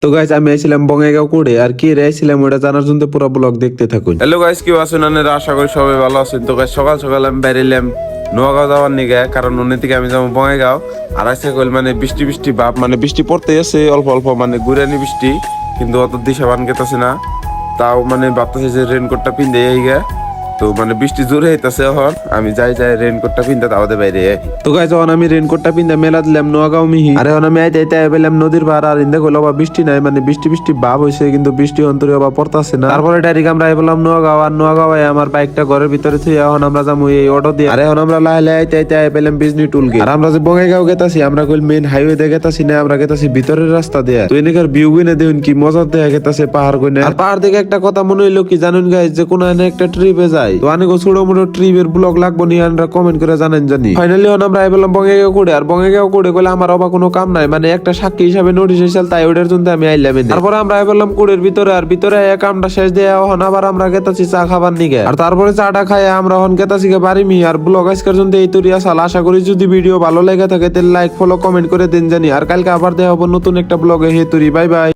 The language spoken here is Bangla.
তো গাইস আমি আইছিলাম বঙ্গাইগাঁও করে আর কি রে আইছিলাম ওটা জানার জন্য পুরো ব্লগ দেখতে থাকুন। হ্যালো গাইস, কি আছেন? আশা করি সবাই ভালো আছেন। তো গাইস সকাল সকাল আমি বেরিলাম নোয়াগাঁও যাওয়ার নিগে, কারণ অন্য থেকে আমি যাবো বঙ্গাইগাঁও। আর আজকে কইল মানে বৃষ্টি বৃষ্টি ভাব, মানে বৃষ্টি পড়তে আছে অল্প অল্প, মানে গুড়ানি বৃষ্টি, কিন্তু অত দিশা বান গেতাছে না। তাও মানে ভাবতেছে যে রেনকোটটা পিন্ধে এই গে, তো মানে বৃষ্টি জোরে হইতাছে। এখন আমি যাই রেনকোটটা পিন্ধে তাওদের বাইরে আই। তো গাইস যখন আমি রেনকোটটা পিন্ধে মেলা দিলাম নোয়াগাঁও মিহি, আর এখন আমি আইতে আইতে পেলাম নদীর পার। আর ইন্দে কইলো বা বৃষ্টি নাই, মানে বৃষ্টি বৃষ্টি ভাব হইছে কিন্তু বৃষ্টি অন্তরে বা পড়তাছে না। তারপরে ডাইরেক্ট আমরা আইলাম নোয়াগাঁও। আর নোয়াগাঁও আমার বাইকটা ঘরের ভিতরে থুই এখন আমরা যাবো এই অটো দিয়ে। আর এখন আমরা লাহে লাহে আইতে আইতে পেলাম বিজনি টুল গেট। আর আমরা যে বঙ্গাইগাঁও গেতাছি আমরা কইল মেইন হাইওয়ে দিয়ে গেতাছি না, আমরা গেতাছি ভিতরের রাস্তা দিয়ে। তো এনেকার ভিউ গুনে দেখুন কি মজা দেখা গেতাছে পাহাড় গুনে। আর পাহাড় দেখে একটা কথা মনে হইলো কি জানুন গাইস, যে কোন একটা ট্রিপে যাই তো অনেক ছোট মোটো ট্রিপের ব্লগ লাগবো নি, আমরা কমেন্ট করে জানেন জানি। ফাইনালি আমরা আইলাম বঙ্গাইগাঁও করে। আর বঙ্গাইগাঁও করে কইলে আমার অবা কোনো কাম নাই, মানে একটা সাক্ষী হিসাবে নোটিশ হইছিল, তাই ওটার জন্য আমি আইলাম। তারপরে আমরা আইলাম কুড়ের ভিতরে। আর ভিতরে কামটা শেষ দিয়ে এখন আবার আমরা গেতাছি চা খাবার নিগে। আর তারপরে চাটা খাই আমরা এখন গেতাছি বাড়ি মি। আর ব্লগ আজকের জন্য এই তৈরি আসাল। আশা করি যদি ভিডিও ভালো লেগে থাকে তাহলে লাইক ফলো কমেন্ট করে দেন জানি। আর কালকে আবার দেখা হবো নতুন একটা ব্লগে। হে তৈরি, বাই বাই।